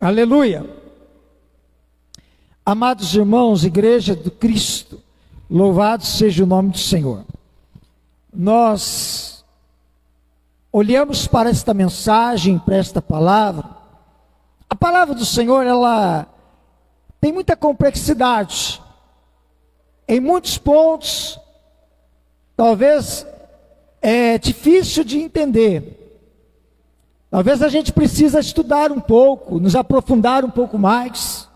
Aleluia. Amados irmãos, igreja do Cristo, louvado seja o nome do Senhor. Nós olhamos para esta mensagem, para esta palavra. A palavra do Senhor, ela tem muita complexidade. Em muitos pontos, talvez é difícil de entender. Talvez a gente precisa estudar um pouco, nos aprofundar um pouco mais.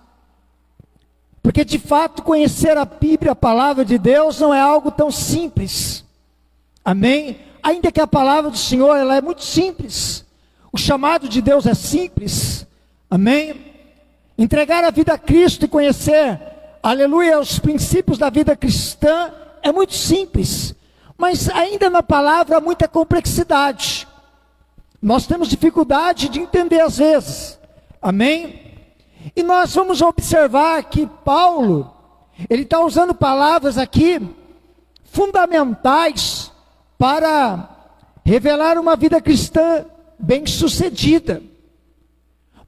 Porque de fato conhecer a Bíblia, a palavra de Deus, não é algo tão simples. Amém? Ainda que a palavra do Senhor, ela é muito simples. O chamado de Deus é simples. Amém? Entregar a vida a Cristo e conhecer, aleluia, os princípios da vida cristã é muito simples. Mas ainda na palavra há muita complexidade. Nós temos dificuldade de entender às vezes. Amém? E nós vamos observar que Paulo, ele está usando palavras aqui fundamentais para revelar uma vida cristã bem-sucedida.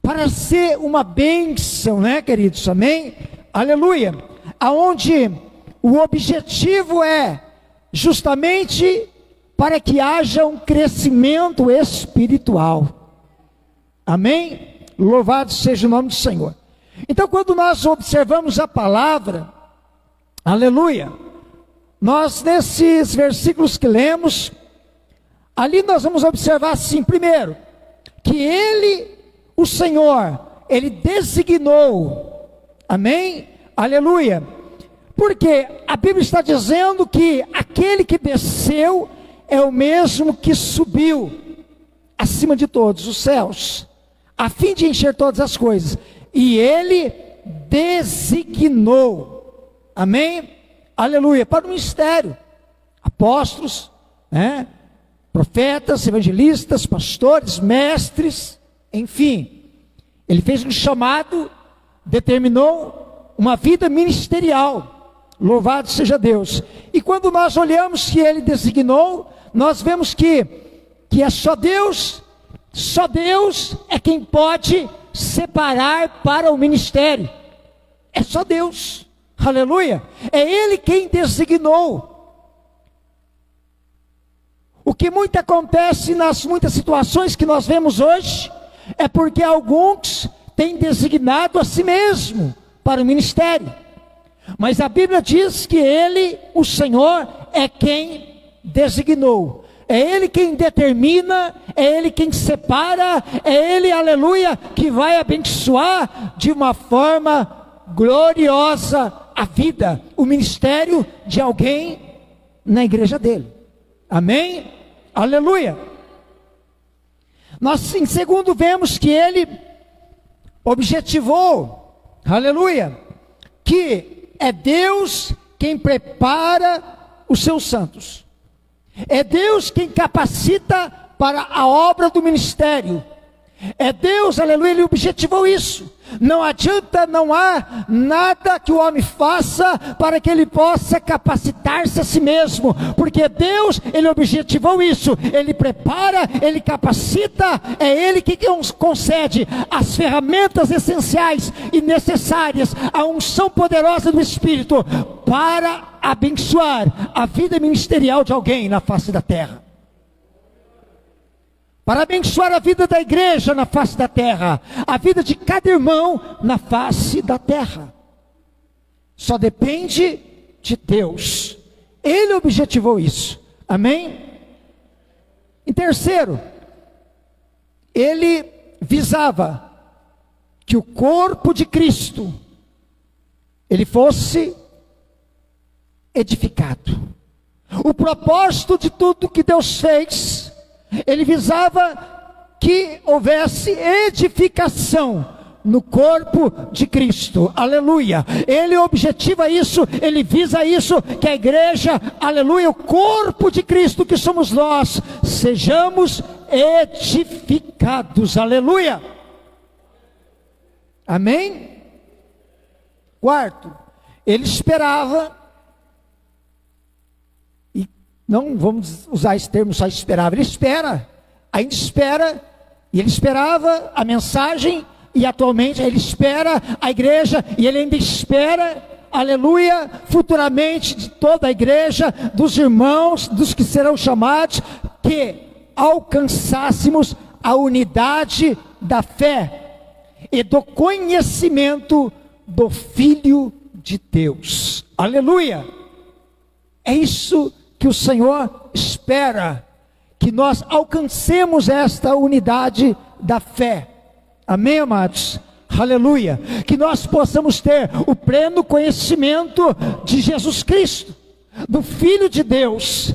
Para ser uma bênção, né, queridos? Amém? Aleluia! Aonde o objetivo é justamente para que haja um crescimento espiritual. Amém? Louvado seja o nome do Senhor. Então, quando nós observamos a palavra, aleluia, nós nesses versículos que lemos, ali nós vamos observar assim, primeiro, que Ele, o Senhor, Ele designou, amém? Aleluia, porque a Bíblia está dizendo que aquele que desceu é o mesmo que subiu acima de todos os céus, a fim de encher todas as coisas, e Ele designou, amém? Aleluia, para o ministério, apóstolos, né? Profetas, evangelistas, pastores, mestres, enfim, Ele fez um chamado, determinou uma vida ministerial, louvado seja Deus. E quando nós olhamos que Ele designou, nós vemos que é só Deus é quem pode separar para o ministério, é só Deus, aleluia, é Ele quem designou. O que muito acontece nas muitas situações que nós vemos hoje, é porque alguns têm designado a si mesmo para o ministério, mas a Bíblia diz que Ele, o Senhor, é quem designou, é Ele quem determina, é Ele quem separa, é Ele, aleluia, que vai abençoar de uma forma gloriosa a vida, o ministério de alguém na igreja dele, amém? Aleluia. Nós em segundo vemos que Ele objetivou, aleluia, que é Deus quem prepara os seus santos, é Deus quem capacita para a obra do ministério, é Deus, aleluia, Ele objetivou isso. Não adianta, não há nada que o homem faça para que ele possa capacitar-se a si mesmo, porque Deus, Ele objetivou isso, Ele prepara, Ele capacita, é Ele que concede as ferramentas essenciais e necessárias, a unção poderosa do Espírito, para abençoar a vida ministerial de alguém na face da terra, para abençoar a vida da igreja na face da terra, a vida de cada irmão na face da terra. Só depende de Deus. Ele objetivou isso. Amém? Em terceiro, Ele visava que o corpo de Cristo, ele fosse edificado. O propósito de tudo que Deus fez, Ele visava que houvesse edificação no corpo de Cristo, aleluia. Ele objetiva isso, Ele visa isso, que a igreja, aleluia, o corpo de Cristo que somos nós, sejamos edificados, aleluia, amém? Quarto, Ele esperava, não vamos usar esse termo só esperava, Ele espera, ainda espera, e Ele esperava a mensagem e atualmente ele espera a igreja, e ele ainda espera, aleluia, futuramente de toda a igreja, dos irmãos, dos que serão chamados, que alcançássemos a unidade da fé e do conhecimento do Filho de Deus. Aleluia! É isso que o Senhor espera, que nós alcancemos esta unidade da fé. Amém, amados? Aleluia! Que nós possamos ter o pleno conhecimento de Jesus Cristo, do Filho de Deus,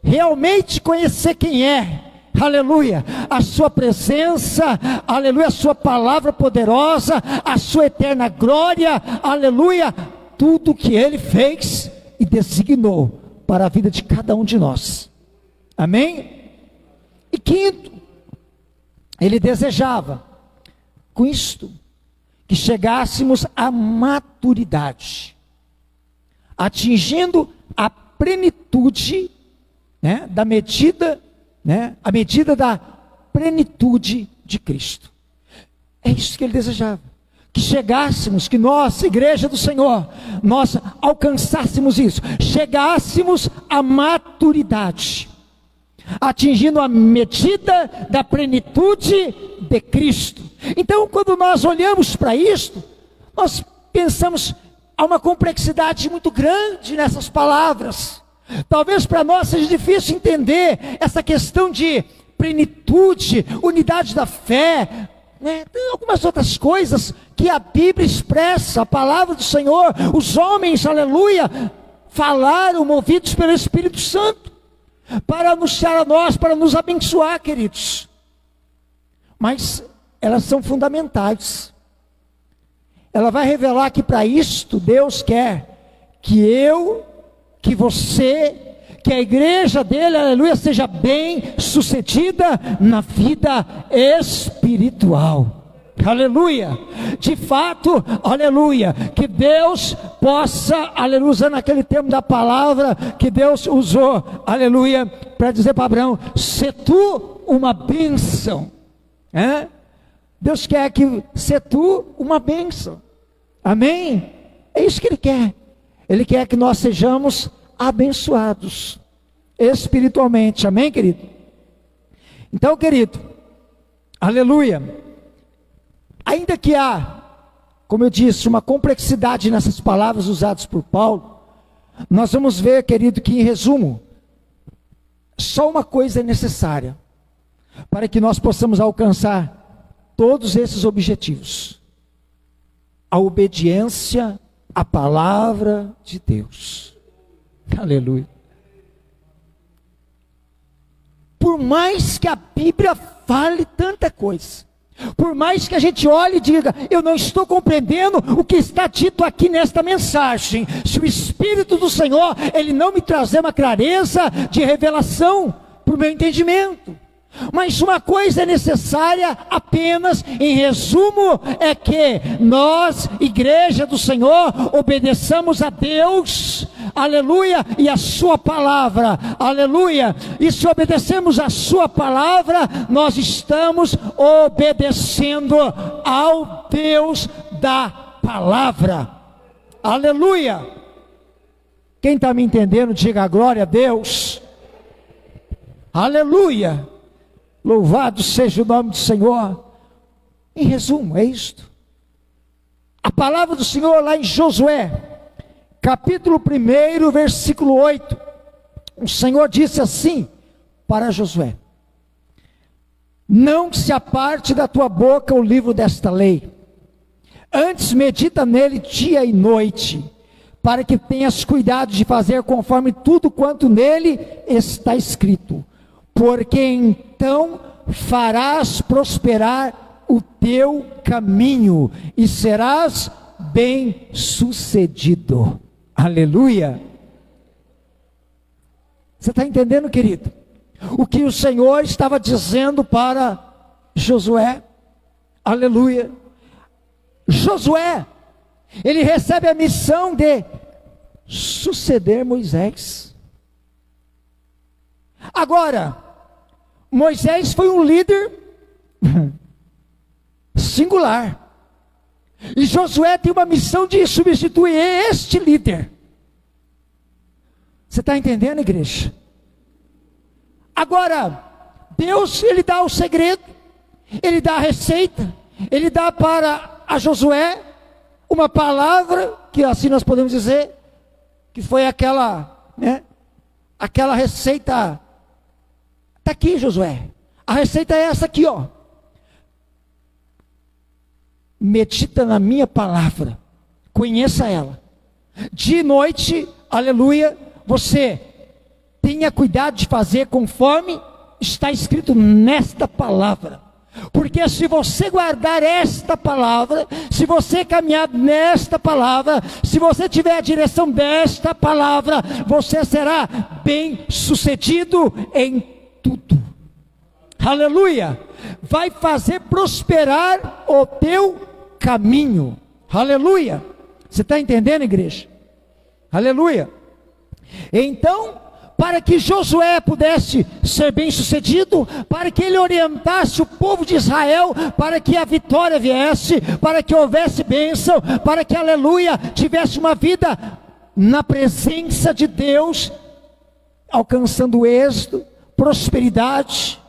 realmente conhecer quem é, aleluia, a sua presença, aleluia, a sua palavra poderosa, a sua eterna glória, aleluia, tudo que ele fez e designou para a vida de cada um de nós. Amém? E quinto, ele desejava com isto que chegássemos à maturidade, atingindo a plenitude, né, da medida, né, a medida da plenitude de Cristo. É isso que ele desejava, que chegássemos, que nós, igreja do Senhor, nós alcançássemos isso, chegássemos à maturidade, atingindo a medida da plenitude de Cristo. Então, quando nós olhamos para isto, nós pensamos, há uma complexidade muito grande nessas palavras. Talvez para nós seja difícil entender essa questão de plenitude, unidade da fé, né? Tem algumas outras coisas que a Bíblia expressa, a palavra do Senhor, os homens, aleluia, falaram movidos pelo Espírito Santo, para anunciar a nós, para nos abençoar, queridos. Mas elas são fundamentais. Ela vai revelar que para isto Deus quer que eu, que você, que a igreja dele, aleluia, seja bem sucedida na vida espiritual. Aleluia, de fato, aleluia, que Deus possa, aleluia, usando aquele termo da palavra que Deus usou, aleluia, para dizer para Abraão, se tu uma bênção, Deus quer que se tu uma bênção, amém? É isso que Ele quer. Ele quer que nós sejamos abençoados espiritualmente, amém, querido? Então, querido, aleluia, ainda que há, como eu disse, uma complexidade nessas palavras usadas por Paulo, nós vamos ver, querido, que em resumo, só uma coisa é necessária para que nós possamos alcançar todos esses objetivos: a obediência à palavra de Deus. Aleluia. Por mais que a Bíblia fale tanta coisa, por mais que a gente olhe e diga, eu não estou compreendendo o que está dito aqui nesta mensagem, se o Espírito do Senhor, Ele não me trazer uma clareza de revelação para o meu entendimento, mas uma coisa é necessária apenas, em resumo, é que nós, igreja do Senhor, obedeçamos a Deus, aleluia, e a sua palavra, aleluia, e se obedecemos a sua palavra, nós estamos obedecendo ao Deus da palavra, aleluia. Quem está me entendendo, diga glória a Deus, aleluia. Louvado seja o nome do Senhor. Em resumo, é isto. A palavra do Senhor lá em Josué, capítulo 1, versículo 8. O Senhor disse assim para Josué: não se aparte da tua boca o livro desta lei, antes medita nele dia e noite, para que tenhas cuidado de fazer conforme tudo quanto nele está escrito, porque então farás prosperar o teu caminho e serás bem sucedido. Aleluia. Você está entendendo, querido? O que o Senhor estava dizendo para Josué? Aleluia. Josué, ele recebe a missão de suceder Moisés. Agora, Moisés foi um líder, singular. E Josué tem uma missão de substituir este líder. Você está entendendo, igreja? Agora, Deus, Ele dá o segredo, Ele dá a receita, Ele dá para a Josué uma palavra, que assim nós podemos dizer, que foi aquela, né? Aquela receita. Está aqui, Josué. A receita é essa aqui, ó. Medita na minha palavra, conheça ela. De noite, aleluia, você tenha cuidado de fazer conforme está escrito nesta palavra. Porque se você guardar esta palavra, se você caminhar nesta palavra, se você tiver a direção desta palavra, você será bem sucedido em tudo. Aleluia! Vai fazer prosperar o teu caminho. Aleluia! Você está entendendo, igreja? Aleluia! Então, para que Josué pudesse ser bem sucedido, para que ele orientasse o povo de Israel, para que a vitória viesse, para que houvesse bênção, para que, aleluia, tivesse uma vida na presença de Deus, alcançando êxito, prosperidade,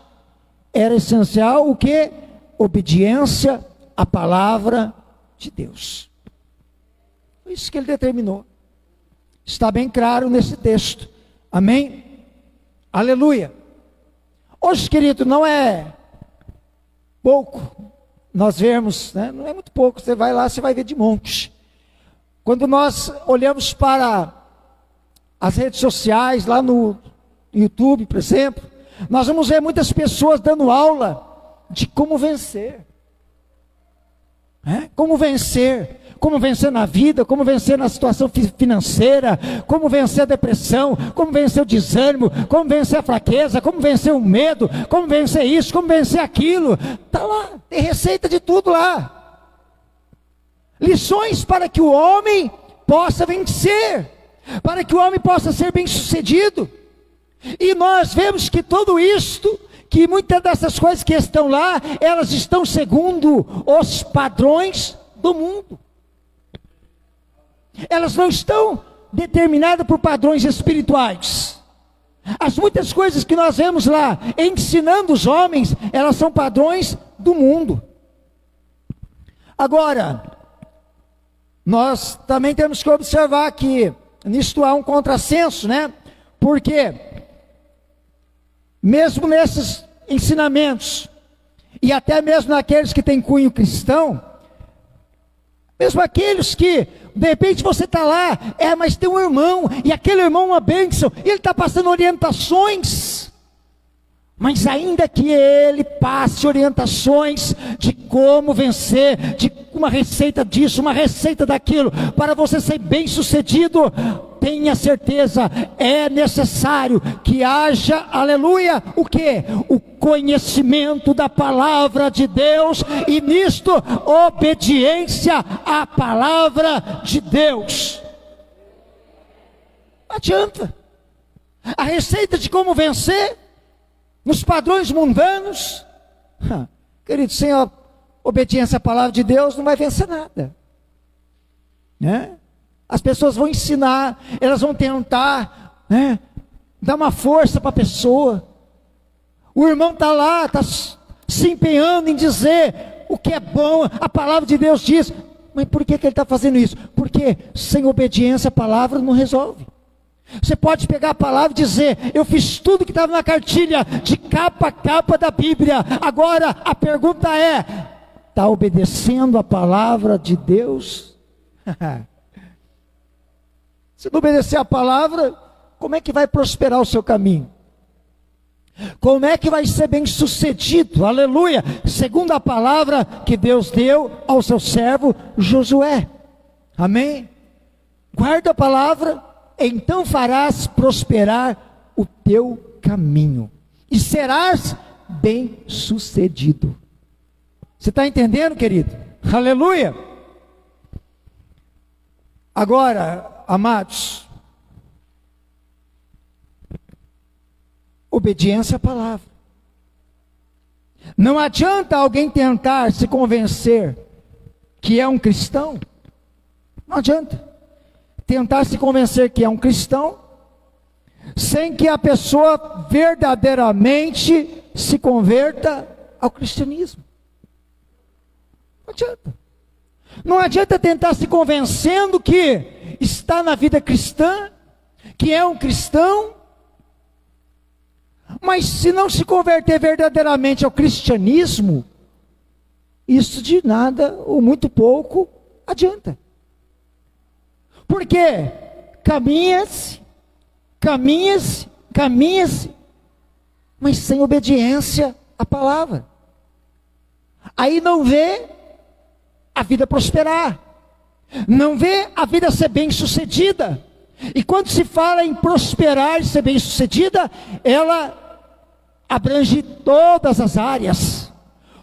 era essencial o que? Obediência à palavra de Deus. Foi isso que ele determinou. Está bem claro nesse texto. Amém? Aleluia. Hoje, querido, não é pouco nós vemos, né? Não é muito pouco, você vai lá, você vai ver de monte. Quando nós olhamos para as redes sociais, lá no YouTube, por exemplo, nós vamos ver muitas pessoas dando aula de como vencer. Como vencer na vida, como vencer na situação financeira, como vencer a depressão, como vencer o desânimo, como vencer a fraqueza, como vencer o medo, como vencer isso, como vencer aquilo. Está lá, tem receita de tudo lá. Lições para que o homem possa vencer, para que o homem possa ser bem sucedido. E nós vemos que tudo isto, que muitas dessas coisas que estão lá, elas estão segundo os padrões do mundo. Elas não estão determinadas por padrões espirituais. As muitas coisas que nós vemos lá, ensinando os homens, elas são padrões do mundo. Agora, nós também temos que observar que nisto há um contrassenso, né? Porque mesmo nesses ensinamentos, e até mesmo naqueles que têm cunho cristão, mesmo aqueles que, de repente você está lá, mas tem um irmão, e aquele irmão é uma bênção, e ele está passando orientações, mas ainda que ele passe orientações de como vencer, de uma receita disso, uma receita daquilo, para você ser bem sucedido, tenha certeza, é necessário que haja, aleluia, o que? O conhecimento da palavra de Deus, e nisto, obediência à palavra de Deus. Não adianta. A receita de como vencer, nos padrões mundanos, querido, sem a obediência à palavra de Deus, não vai vencer nada, né? As pessoas vão ensinar, elas vão tentar, né, dar uma força para a pessoa. O irmão está lá, está se empenhando em dizer o que é bom, a palavra de Deus diz, mas por que ele está fazendo isso? Porque sem obediência a palavra não resolve. Você pode pegar a palavra e dizer, eu fiz tudo que estava na cartilha, de capa a capa da Bíblia. Agora a pergunta é, está obedecendo a palavra de Deus? Se não obedecer a palavra, como é que vai prosperar o seu caminho? Como é que vai ser bem sucedido? Aleluia! Segundo a palavra que Deus deu ao seu servo Josué. Amém? Guarda a palavra, então farás prosperar o teu caminho, e serás bem sucedido. Você está entendendo, querido? Aleluia! Agora, amados, obediência à palavra. Não adianta alguém tentar se convencer que é um cristão. Não adianta tentar se convencer que é um cristão, sem que a pessoa verdadeiramente se converta ao cristianismo. Não adianta. Não adianta tentar se convencendo que está na vida cristã, que é um cristão, mas se não se converter verdadeiramente ao cristianismo, isso de nada ou muito pouco adianta. Porque caminha-se, mas sem obediência à palavra. Aí não vê a vida prosperar, não vê a vida ser bem-sucedida. E quando se fala em prosperar e ser bem-sucedida, ela abrange todas as áreas.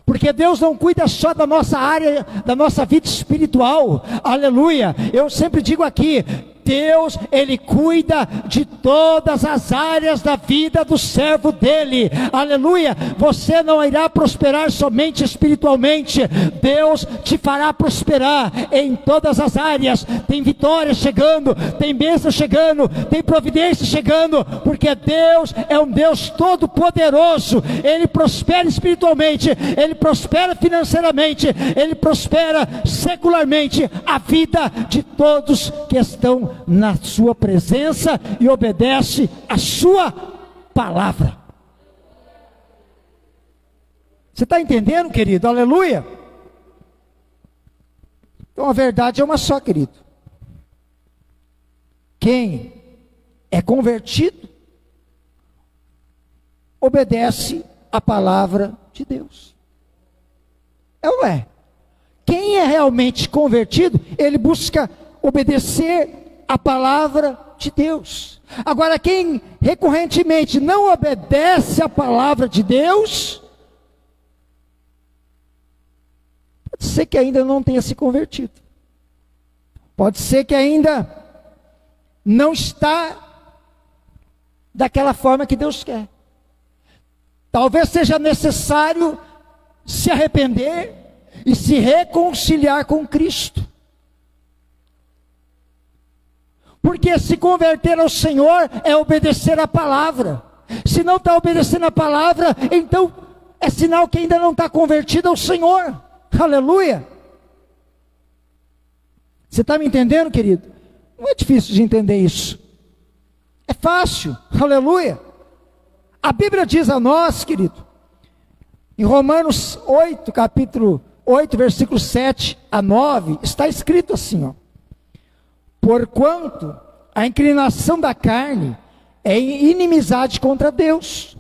Porque Deus não cuida só da nossa área, da nossa vida espiritual. Aleluia. Eu sempre digo aqui, Deus, Ele cuida de todas as áreas da vida do servo dEle, aleluia. Você não irá prosperar somente espiritualmente, Deus te fará prosperar em todas as áreas. Tem vitória chegando, tem bênção chegando, tem providência chegando, porque Deus é um Deus todo poderoso. Ele prospera espiritualmente, Ele prospera financeiramente, Ele prospera secularmente a vida de todos que estão na sua presença e obedece a sua palavra. Você está entendendo, querido? Aleluia. Então a verdade é uma só, querido. Quem é convertido obedece a palavra de Deus. É ou não é? Quem é realmente convertido, ele busca obedecer a palavra de Deus. Agora, quem recorrentemente não obedece a palavra de Deus, pode ser que ainda não tenha se convertido. Pode ser que ainda não está daquela forma que Deus quer. Talvez seja necessário se arrepender e se reconciliar com Cristo. Porque se converter ao Senhor é obedecer a palavra. Se não está obedecendo a palavra, então é sinal que ainda não está convertido ao Senhor. Aleluia. Você está me entendendo, querido? Não é difícil de entender isso. É fácil. Aleluia. A Bíblia diz a nós, querido, em Romanos 8, capítulo 8, versículo 7 a 9, está escrito assim, ó. Porquanto a inclinação da carne é inimizade contra Deus,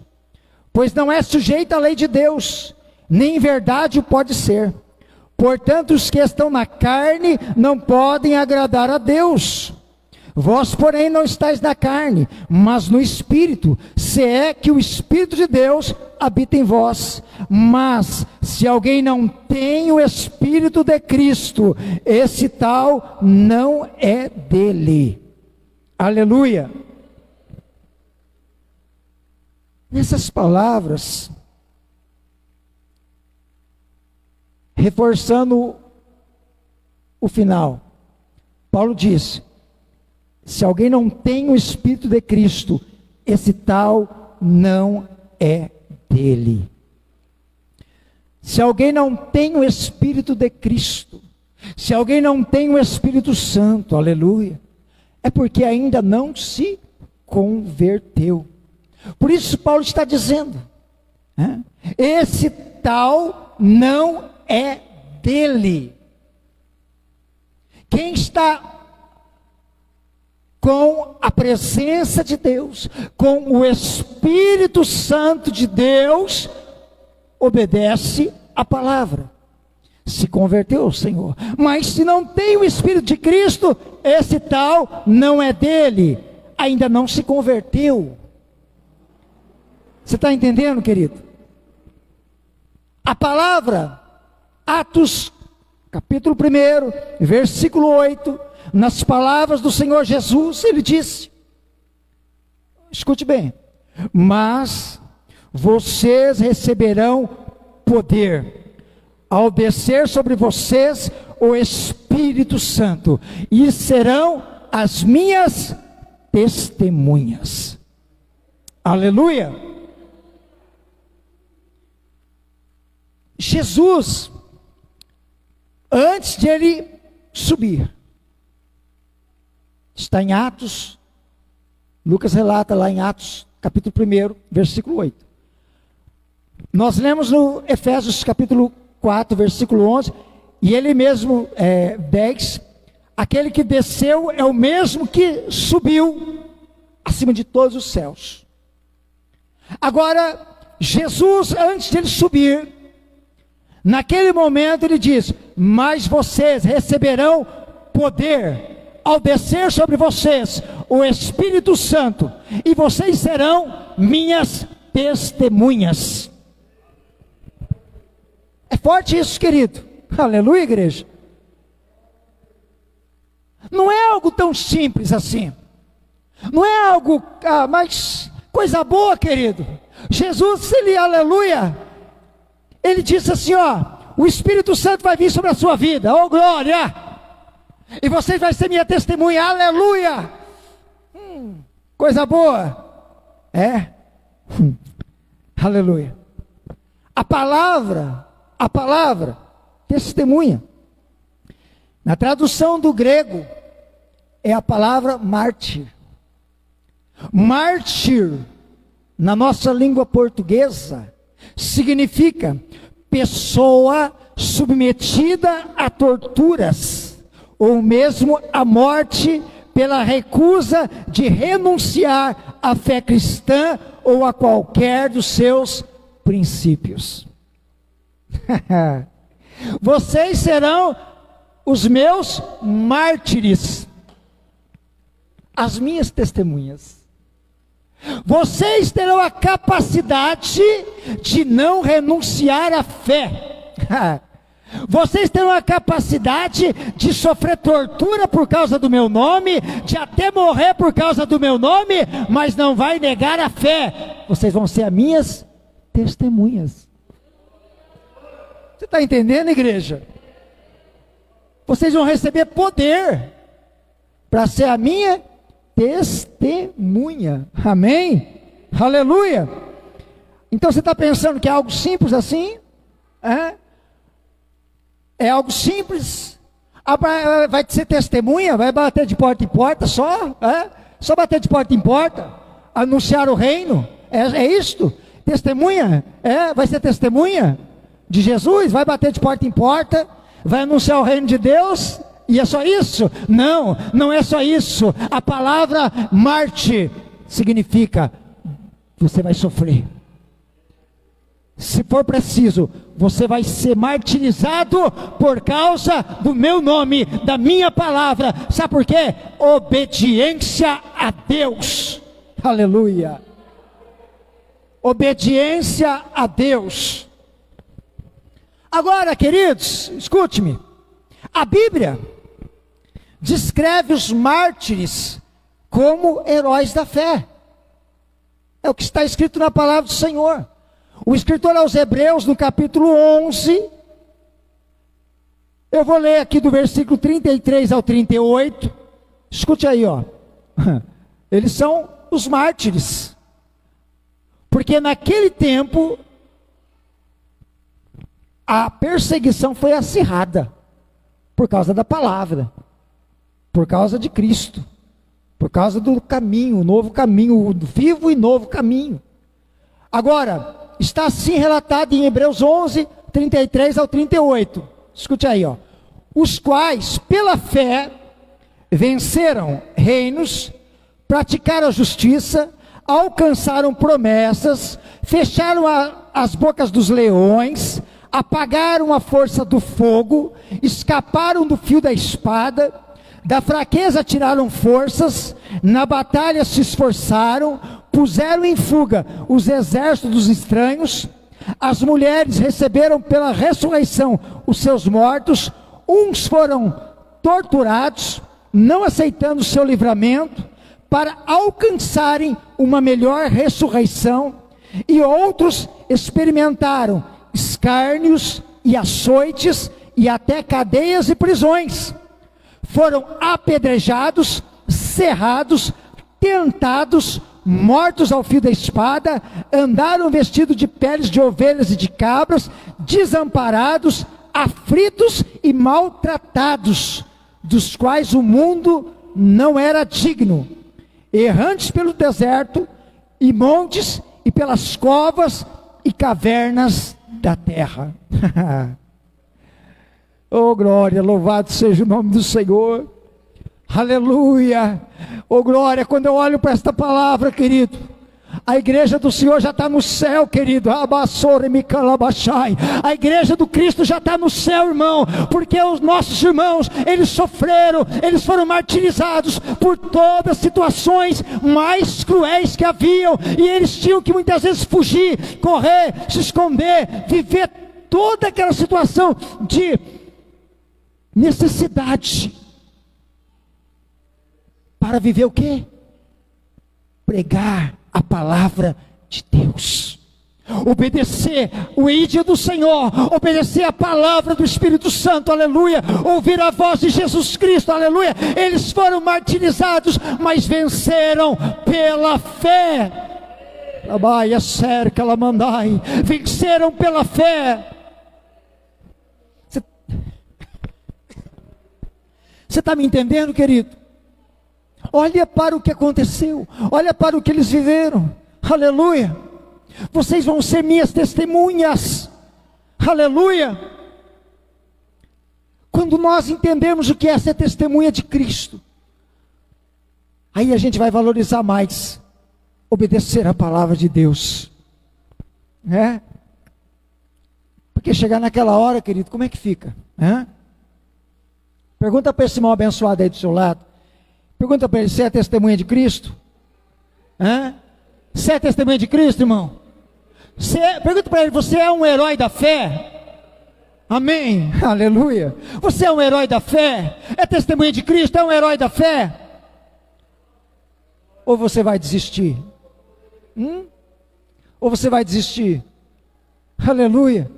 pois não é sujeita à lei de Deus, nem em verdade o pode ser. Portanto, os que estão na carne não podem agradar a Deus. Vós, porém, não estáis na carne, mas no Espírito, se é que o Espírito de Deus habita em vós. Mas, se alguém não tem o Espírito de Cristo, esse tal não é dele. Aleluia. Nessas palavras, reforçando o final, Paulo diz: se alguém não tem o Espírito de Cristo, esse tal não é dele. Se alguém não tem o Espírito de Cristo, se alguém não tem o Espírito Santo, aleluia, é porque ainda não se converteu. Por isso Paulo está dizendo, esse tal não é dele. Quem está com a presença de Deus, com o Espírito Santo de Deus, obedece a palavra, se converteu ao Senhor. Mas se não tem o Espírito de Cristo, esse tal não é dele, ainda não se converteu. Você está entendendo, querido? A palavra, Atos, capítulo 1, versículo 8, nas palavras do Senhor Jesus, ele disse, escute bem, mas vocês receberão poder ao descer sobre vocês o Espírito Santo, e serão as minhas testemunhas. Aleluia! Jesus, antes de ele subir, está em Atos, Lucas relata lá em Atos, capítulo 1, versículo 8. Nós lemos no Efésios capítulo 4, versículo 11, e ele mesmo, 10, aquele que desceu é o mesmo que subiu acima de todos os céus. Agora, Jesus, antes de ele subir, naquele momento ele diz: mas vocês receberão poder ao descer sobre vocês o Espírito Santo, e vocês serão minhas testemunhas. É forte isso, querido. Aleluia, igreja. Não é algo tão simples assim. Não é algo, mas coisa boa, querido. Jesus, ele, aleluia, ele disse assim, o Espírito Santo vai vir sobre a sua vida, glória, e vocês vão ser minha testemunha, aleluia. Coisa boa. Aleluia. A palavra, testemunha, na tradução do grego, é a palavra mártir. Mártir, na nossa língua portuguesa, significa pessoa submetida a torturas, ou mesmo a morte pela recusa de renunciar à fé cristã ou a qualquer dos seus princípios. Vocês serão os meus mártires, as minhas testemunhas. Vocês terão a capacidade de não renunciar à fé. Vocês terão a capacidade de sofrer tortura por causa do meu nome, de até morrer por causa do meu nome, mas não vai negar a fé. Vocês vão ser as minhas testemunhas. Você está entendendo, igreja? Vocês vão receber poder para ser a minha testemunha. Amém? Aleluia. Então você está pensando que é algo simples assim? É algo simples? Vai ser testemunha? Vai bater de porta em porta só? Só bater de porta em porta? Anunciar o reino? É isto? Testemunha? Vai ser testemunha de Jesus? Vai bater de porta em porta? Vai anunciar o reino de Deus? E é só isso? Não, não é só isso. A palavra mártir significa: você vai sofrer. Se for preciso, você vai ser martirizado por causa do meu nome, da minha palavra. Sabe por quê? Obediência a Deus. Aleluia. Obediência a Deus. Agora, queridos, escute-me. A Bíblia descreve os mártires como heróis da fé. É o que está escrito na palavra do Senhor. O escritor aos Hebreus, no capítulo 11, eu vou ler aqui do versículo 33 ao 38. Escute aí, eles são os mártires, porque naquele tempo a perseguição foi acirrada por causa da palavra, por causa de Cristo, por causa do caminho, o novo caminho, o vivo e novo caminho. Agora, está assim relatado em Hebreus 11, 33 ao 38. Escute aí, os quais pela fé venceram reinos, praticaram a justiça, alcançaram promessas, fecharam as bocas dos leões, apagaram a força do fogo, escaparam do fio da espada, da fraqueza tiraram forças, na batalha se esforçaram, puseram em fuga os exércitos dos estranhos, as mulheres receberam pela ressurreição os seus mortos, uns foram torturados, não aceitando o seu livramento, para alcançarem uma melhor ressurreição, e outros experimentaram escárnios e açoites e até cadeias e prisões. Foram apedrejados, cerrados, tentados, mortos ao fio da espada, andaram vestidos de peles de ovelhas e de cabras, desamparados, aflitos e maltratados, dos quais o mundo não era digno, errantes pelo deserto e montes e pelas covas e cavernas da terra. Oh glória, louvado seja o nome do Senhor. Aleluia. Oh glória, quando eu olho para esta palavra, querido, a igreja do Senhor já está no céu, querido. A igreja do Cristo já está no céu, irmão, porque os nossos irmãos, eles sofreram, eles foram martirizados por todas as situações mais cruéis que haviam, e eles tinham que muitas vezes fugir, correr, se esconder, viver toda aquela situação de necessidade, para viver o quê? Pregar a palavra de Deus, obedecer o ídolo do Senhor, obedecer a palavra do Espírito Santo, aleluia, ouvir a voz de Jesus Cristo, aleluia. Eles foram martirizados, mas venceram pela fé. Abaia cerca, lamandai, venceram pela fé. Você está me entendendo, querido? Olha para o que aconteceu, olha para o que eles viveram, aleluia. Vocês vão ser minhas testemunhas, aleluia. Quando nós entendemos o que é ser testemunha de Cristo, aí a gente vai valorizar mais obedecer a palavra de Deus, né? Porque chegar naquela hora, querido, como é que fica? Pergunta para esse irmão abençoado aí do seu lado. Pergunta para ele, você é testemunha de Cristo? Você é testemunha de Cristo, irmão? Pergunta para ele, você é um herói da fé? Amém, aleluia. Você é um herói da fé? É testemunha de Cristo? É um herói da fé? Ou você vai desistir? Ou você vai desistir? Aleluia.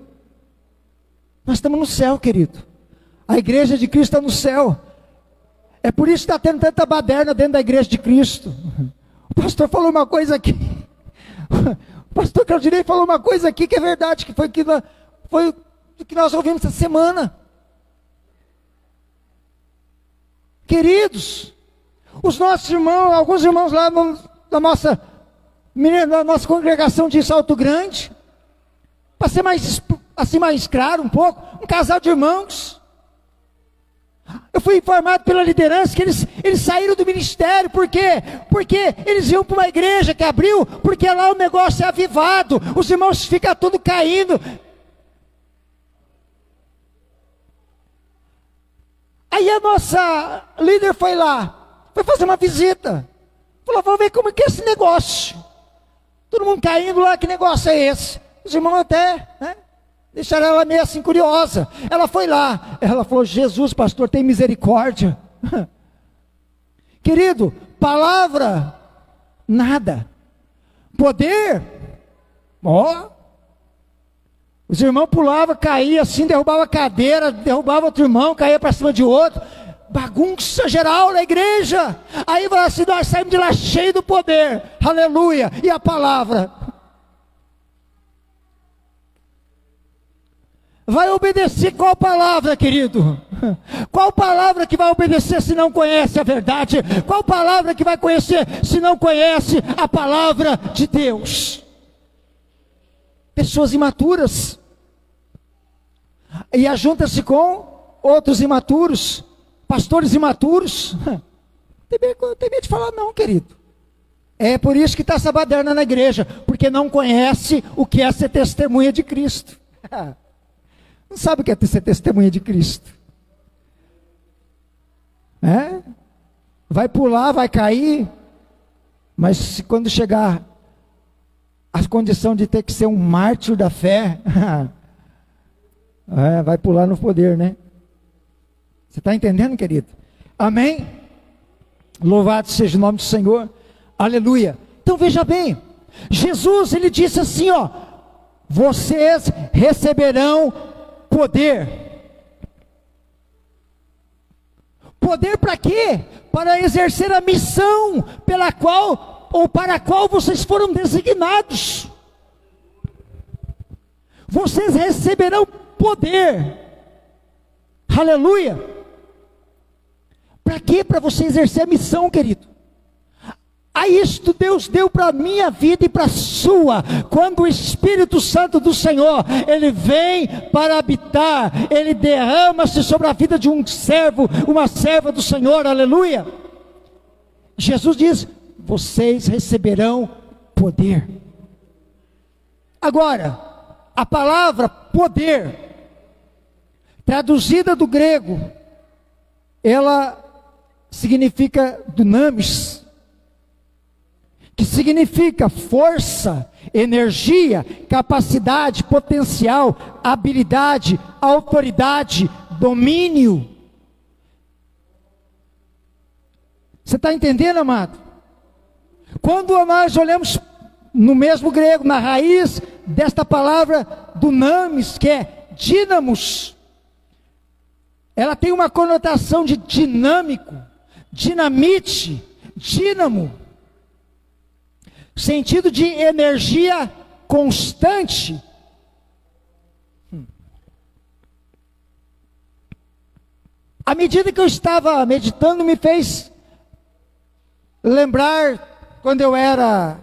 Nós estamos no céu, querido. A igreja de Cristo está no céu. É por isso que está tendo tanta baderna dentro da igreja de Cristo. O pastor falou uma coisa aqui. O pastor Claudirei falou uma coisa aqui que é verdade, que foi o que nós ouvimos essa semana. Queridos, os nossos irmãos, alguns irmãos lá da nossa congregação de Salto Grande, para ser mais claro um pouco, um casal de irmãos. Eu fui informado pela liderança que eles saíram do ministério. Por quê? Porque eles iam para uma igreja que abriu, porque lá o negócio é avivado, os irmãos ficam tudo caindo. Aí a nossa líder foi lá, foi fazer uma visita, falou, vamos ver como que é esse negócio. Todo mundo caindo lá, que negócio é esse? Os irmãos até, deixaram ela meio assim curiosa. Ela foi lá, ela falou, Jesus pastor, tem misericórdia. Querido, palavra, nada. Poder, os irmãos pulavam, caíam assim, derrubavam a cadeira, derrubavam outro irmão, caía para cima de outro, bagunça geral na igreja. Aí assim, nós saímos de lá cheio do poder, aleluia, e a palavra. Vai obedecer qual palavra, querido? Qual palavra que vai obedecer se não conhece a verdade? Qual palavra que vai conhecer se não conhece a palavra de Deus? Pessoas imaturas. E ajunta-se com outros imaturos, pastores imaturos. Tem medo de falar não, querido. É por isso que está essa baderna na igreja, porque não conhece o que é ser testemunha de Cristo. Não sabe o que é ser testemunha de Cristo. Vai pular, vai cair, mas quando chegar a condição de ter que ser um mártir da fé, vai pular no poder, né? Você está entendendo, querido? Amém? Louvado seja o nome do Senhor. Aleluia. Então veja bem, Jesus, ele disse assim, vocês receberão poder. Poder para quê? Para exercer a missão pela qual ou para a qual vocês foram designados. Vocês receberão poder. Aleluia. Para quê? Para você exercer a missão, querido. A isto Deus deu para a minha vida e para a sua. Quando o Espírito Santo do Senhor, Ele vem para habitar, Ele derrama-se sobre a vida de um servo, uma serva do Senhor, aleluia. Jesus diz, vocês receberão poder. Agora, a palavra poder, traduzida do grego, ela significa dunamis, que significa força, energia, capacidade, potencial, habilidade, autoridade, domínio. Você está entendendo, amado? Quando nós olhamos no mesmo grego, na raiz desta palavra dunamis, que é dínamos, ela tem uma conotação de dinâmico, dinamite, dínamo, sentido de energia constante. À medida que eu estava meditando, me fez lembrar quando eu era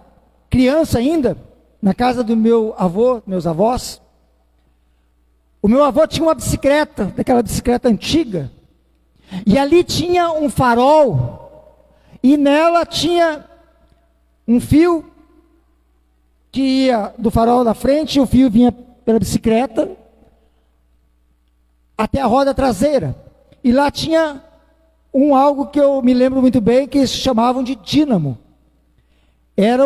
criança ainda, na casa do meu avô, meus avós. O meu avô tinha uma bicicleta, daquela bicicleta antiga, e ali tinha um farol, e nela tinha um fio que ia do farol da frente, o fio vinha pela bicicleta até a roda traseira. E lá tinha algo que eu me lembro muito bem, que eles chamavam de dínamo. Era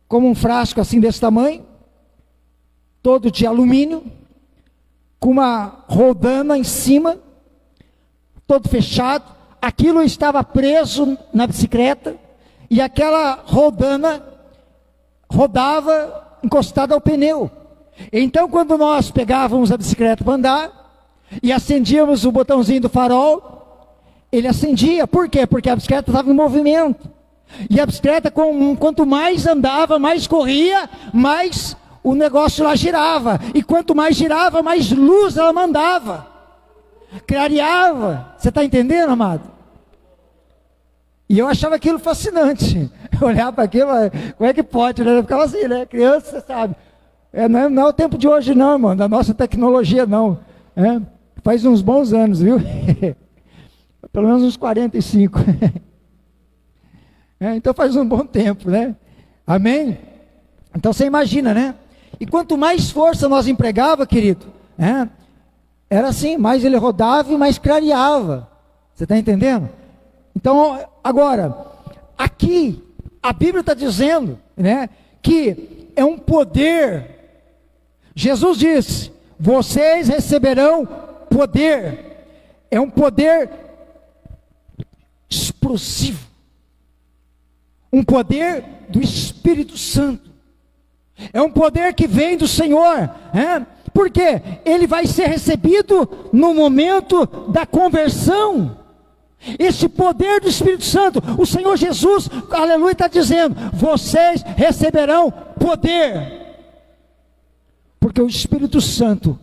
como um frasco assim desse tamanho, todo de alumínio, com uma rodana em cima, todo fechado. Aquilo estava preso na bicicleta, e aquela rodana rodava encostada ao pneu. Então, quando nós pegávamos a bicicleta para andar e acendíamos o botãozinho do farol, ele acendia. Por quê? Porque a bicicleta estava em movimento. E a bicicleta, quanto mais andava, mais corria, mais o negócio lá girava. E quanto mais girava, mais luz ela mandava, clareava. Você está entendendo, amado? E eu achava aquilo fascinante. Eu olhava para aquilo, como é que pode, né? Eu ficava assim, né? Criança, você sabe. Não é o tempo de hoje não, irmão, da nossa tecnologia não. Faz uns bons anos, viu? Pelo menos uns 45. Então faz um bom tempo, né? Amém? Então você imagina, né? E quanto mais força nós empregava, querido, era assim, mais ele rodava e mais clareava. Você está entendendo? Então, agora, aqui, a Bíblia está dizendo, né, que é um poder. Jesus disse, vocês receberão poder. É um poder explosivo. Um poder do Espírito Santo. É um poder que vem do Senhor. Porque ele vai ser recebido no momento da conversão. Esse poder do Espírito Santo, o Senhor Jesus, aleluia, está dizendo, vocês receberão poder, porque o Espírito Santo,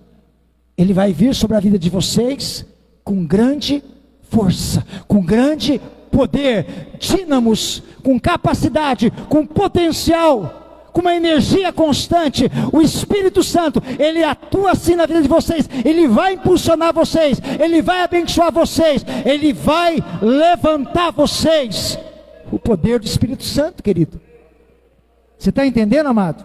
ele vai vir sobre a vida de vocês, com grande força, com grande poder, dínamos, com capacidade, com potencial, com uma energia constante. O Espírito Santo, ele atua assim na vida de vocês, ele vai impulsionar vocês, ele vai abençoar vocês, ele vai levantar vocês. O poder do Espírito Santo, querido. Você está entendendo, amado?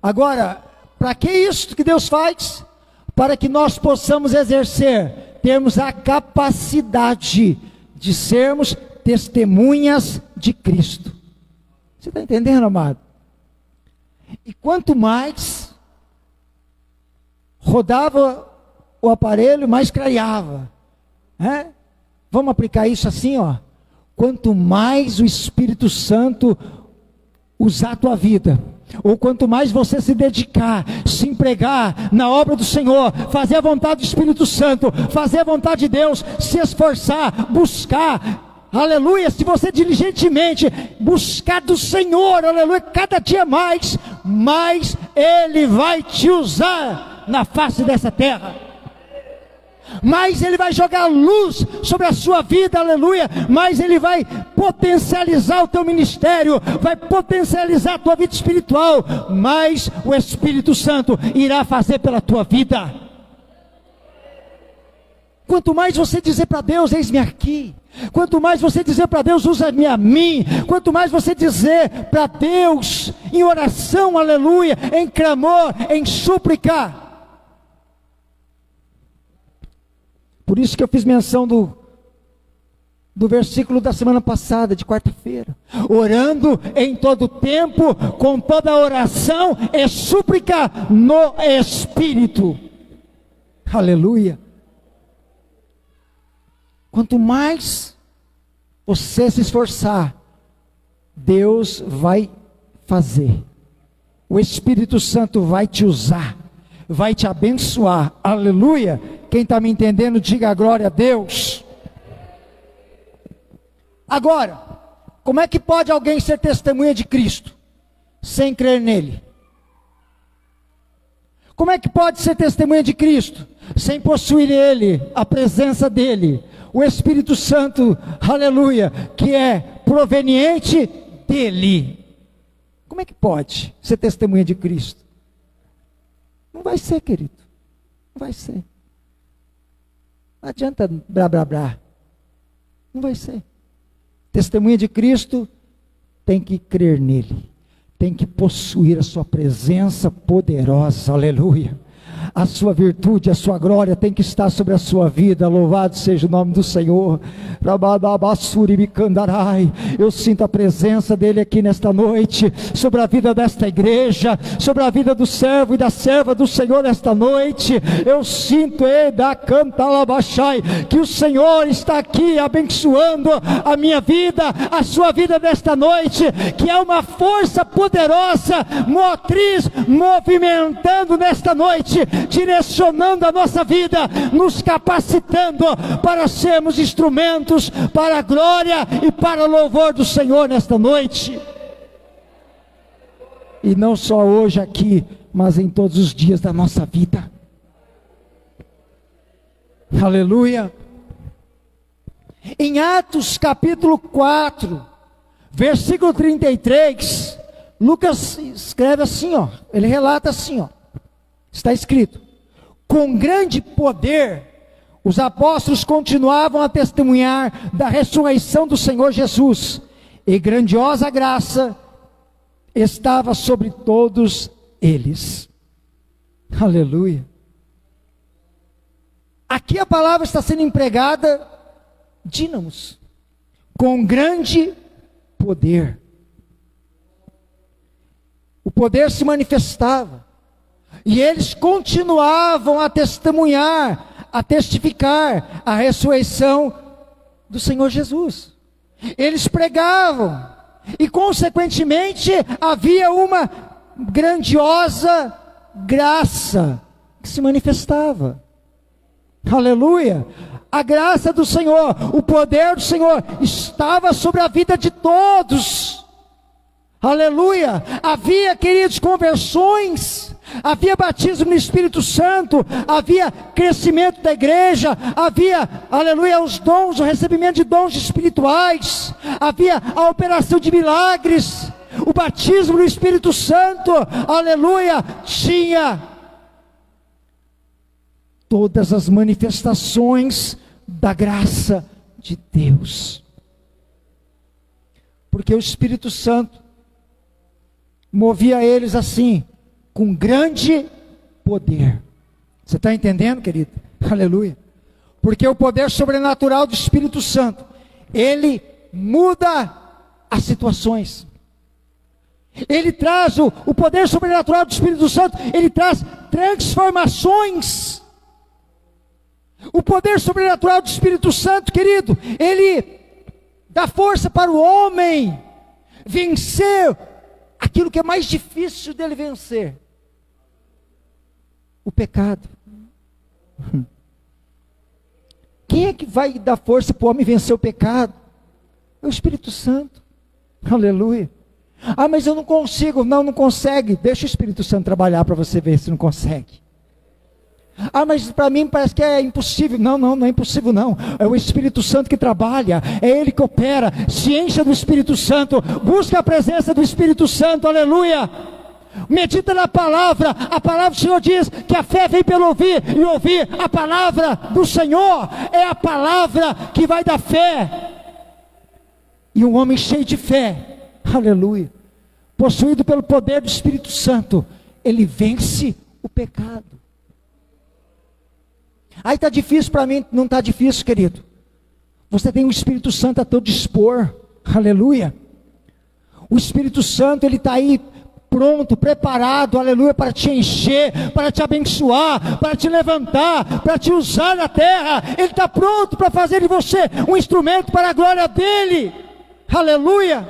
Agora, para que isso que Deus faz? Para que nós possamos exercer, termos a capacidade de sermos testemunhas de Cristo. Você está entendendo, amado? E quanto mais rodava o aparelho, mais clareava. Vamos aplicar isso assim, ó. Quanto mais o Espírito Santo usar a tua vida, ou quanto mais você se dedicar, se empregar na obra do Senhor, fazer a vontade do Espírito Santo, fazer a vontade de Deus, se esforçar, buscar, aleluia, se você diligentemente buscar do Senhor, aleluia, cada dia mais Ele vai te usar na face dessa terra. Mais Ele vai jogar luz sobre a sua vida, aleluia, mais Ele vai potencializar o teu ministério, vai potencializar a tua vida espiritual, mais o Espírito Santo irá fazer pela tua vida. Quanto mais você dizer para Deus, eis-me aqui, quanto mais você dizer para Deus, usa-me a mim, quanto mais você dizer para Deus, em oração, aleluia, em clamor, em súplica. Por isso que eu fiz menção do versículo da semana passada, de quarta-feira. Orando em todo tempo, com toda oração e súplica no Espírito. Aleluia. Quanto mais você se esforçar, Deus vai fazer. O Espírito Santo vai te usar, vai te abençoar. Aleluia. Quem está me entendendo, diga a glória a Deus. Agora, como é que pode alguém ser testemunha de Cristo sem crer nele? Como é que pode ser testemunha de Cristo sem possuir Ele, a presença dEle, o Espírito Santo, aleluia, que é proveniente dEle? Como é que pode ser testemunha de Cristo? Não vai ser, querido, não vai ser. Não adianta blá blá blá, não vai ser. Testemunha de Cristo tem que crer nele, tem que possuir a sua presença poderosa, aleluia. A sua virtude, a sua glória tem que estar sobre a sua vida. Louvado seja o nome do Senhor. Eu sinto a presença dele aqui nesta noite, sobre a vida desta igreja, sobre a vida do servo e da serva do Senhor nesta noite. Eu sinto que o Senhor está aqui abençoando a minha vida, a sua vida nesta noite, que é uma força poderosa, motriz, movimentando nesta noite, direcionando a nossa vida, nos capacitando para sermos instrumentos para a glória e para o louvor do Senhor nesta noite. E não só hoje aqui, mas em todos os dias da nossa vida. Aleluia. Em Atos capítulo 4, versículo 33, Lucas escreve assim, ó, ele relata assim, ó. Está escrito: com grande poder, os apóstolos continuavam a testemunhar da ressurreição do Senhor Jesus, e grandiosa graça estava sobre todos eles. Aleluia. Aqui a palavra está sendo empregada, dínamos, com grande poder. O poder se manifestava. E eles continuavam a testemunhar, a testificar a ressurreição do Senhor Jesus. Eles pregavam, e consequentemente havia uma grandiosa graça que se manifestava. Aleluia! A graça do Senhor, o poder do Senhor estava sobre a vida de todos. Aleluia! Havia, queridos, conversões, havia batismo no Espírito Santo, havia crescimento da igreja, havia, aleluia, os dons, o recebimento de dons espirituais, havia a operação de milagres, o batismo no Espírito Santo, aleluia, tinha todas as manifestações da graça de Deus, porque o Espírito Santo movia eles assim, com grande poder. Você está entendendo, querido? Aleluia. Porque o poder sobrenatural do Espírito Santo, ele muda as situações. Ele traz o poder sobrenatural do Espírito Santo, ele traz transformações. O poder sobrenatural do Espírito Santo, querido, ele dá força para o homem vencer aquilo que é mais difícil dele vencer: o pecado. Quem é que vai dar força para o homem vencer o pecado? É o Espírito Santo. Aleluia. Ah, mas eu não consigo. Não consegue. Deixa o Espírito Santo trabalhar para você ver se não consegue. Ah, mas para mim parece que é impossível. Não é impossível não. É o Espírito Santo que trabalha, é Ele que opera. Se encha do Espírito Santo, busca a presença do Espírito Santo, aleluia. Medita na palavra. A palavra do Senhor diz que a fé vem pelo ouvir, e ouvir a palavra do Senhor. É a palavra que vai dar fé. E um homem cheio de fé, aleluia, possuído pelo poder do Espírito Santo, ele vence o pecado. Aí está difícil para mim. Não está difícil, querido. Você tem o Espírito Santo a teu dispor, aleluia. O Espírito Santo, ele está aí pronto, preparado, aleluia, para te encher, para te abençoar, para te levantar, para te usar na terra. Ele está pronto para fazer de você um instrumento para a glória dele, aleluia.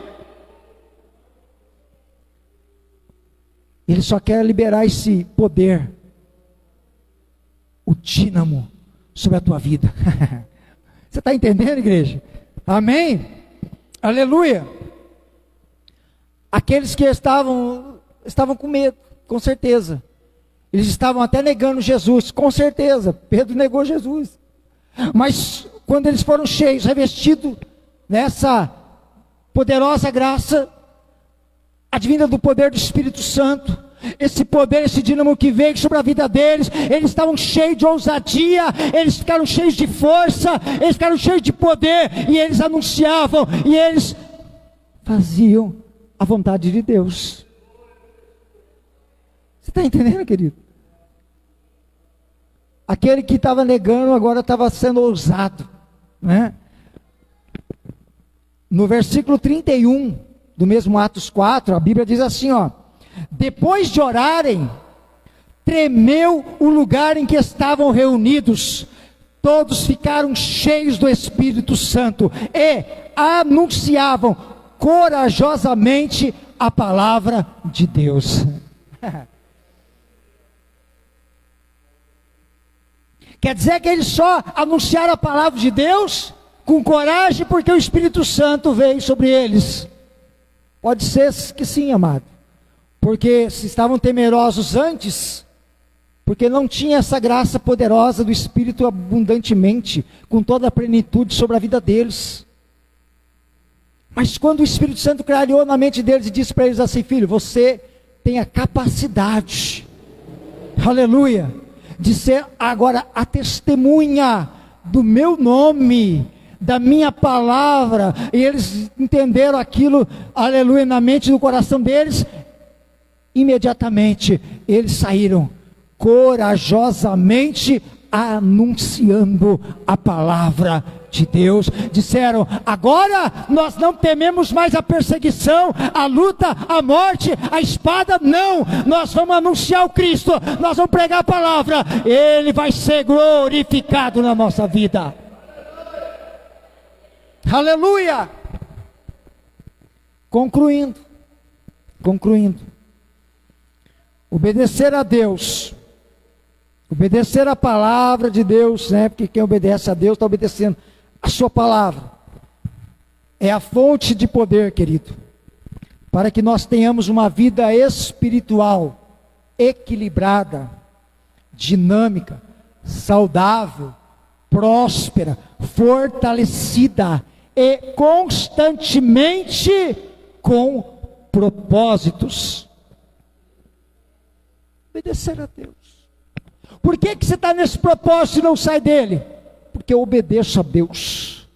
Ele só quer liberar esse poder, o dínamo, sobre a tua vida. Você está entendendo, igreja? Amém? Aleluia. Aqueles que estavam com medo, com certeza. Eles estavam até negando Jesus, com certeza. Pedro negou Jesus. Mas quando eles foram cheios, revestidos nessa poderosa graça, advinda do poder do Espírito Santo, esse poder, esse dínamo que veio sobre a vida deles, eles estavam cheios de ousadia, eles ficaram cheios de força, eles ficaram cheios de poder, e eles anunciavam, e eles faziam a vontade de Deus. Você está entendendo, querido? Aquele que estava negando, agora estava sendo ousado, né? No versículo 31, do mesmo Atos 4, a Bíblia diz assim, ó: depois de orarem, tremeu o lugar em que estavam reunidos, todos ficaram cheios do Espírito Santo, e anunciavam corajosamente a palavra de Deus. Quer dizer que eles só anunciaram a palavra de Deus com coragem porque o Espírito Santo veio sobre eles? Pode ser que sim, amado, porque se estavam temerosos antes, porque não tinha essa graça poderosa do Espírito abundantemente, com toda a plenitude sobre a vida deles. Mas quando o Espírito Santo clareou na mente deles e disse para eles assim: filho, você tem a capacidade, aleluia, de ser agora a testemunha do meu nome, da minha palavra. E eles entenderam aquilo, aleluia, na mente e no coração deles. Imediatamente eles saíram corajosamente anunciando a palavra de Deus. Disseram: agora nós não tememos mais a perseguição, a luta, a morte, a espada, não. Nós vamos anunciar o Cristo, nós vamos pregar a palavra, Ele vai ser glorificado na nossa vida. Aleluia. Concluindo, obedecer a Deus, obedecer a palavra de Deus, né? Porque quem obedece a Deus está obedecendo a sua palavra. É a fonte de poder, querido, para que nós tenhamos uma vida espiritual equilibrada, dinâmica, saudável, próspera, fortalecida e constantemente com propósitos. Obedecer a Deus. Por que você está nesse propósito e não sai dele? Porque eu obedeço a Deus,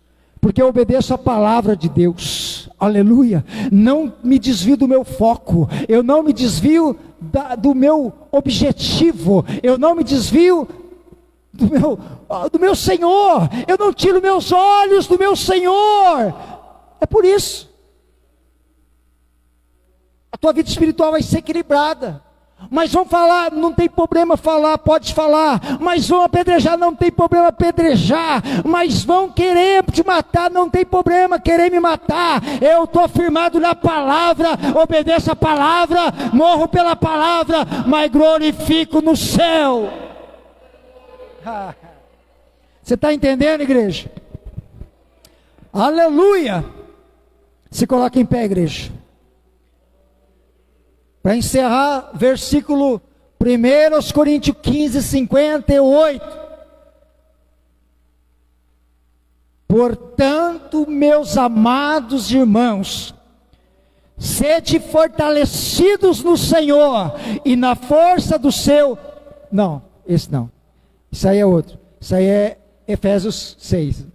porque eu obedeço a palavra de Deus, aleluia. Não me desvio do meu foco, eu não me desvio do meu objetivo, eu não me desvio do meu Senhor, eu não tiro meus olhos do meu Senhor. É por isso a tua vida espiritual vai ser equilibrada. Mas vão falar, não tem problema falar, pode falar. Mas vão apedrejar, não tem problema apedrejar. Mas vão querer te matar, não tem problema querer me matar. Eu estou firmado na palavra, obedeço a palavra, morro pela palavra, mas glorifico no céu. Você está entendendo, igreja? Aleluia! Se coloca em pé, igreja. Para encerrar, versículo 1 Coríntios 15, 58. Portanto, meus amados irmãos, sede fortalecidos no Senhor e na força do seu... Não, esse não. Isso aí é outro. Isso aí é Efésios 6.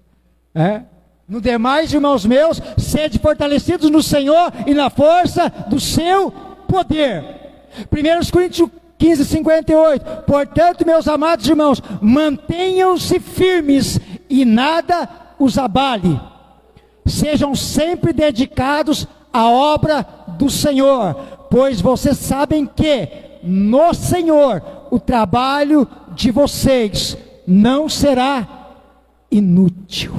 No demais, irmãos meus, sede fortalecidos no Senhor e na força do seu poder. 1 Coríntios 15, 58. Portanto, meus amados irmãos, mantenham-se firmes e nada os abale. Sejam sempre dedicados à obra do Senhor, pois vocês sabem que no Senhor o trabalho de vocês não será inútil.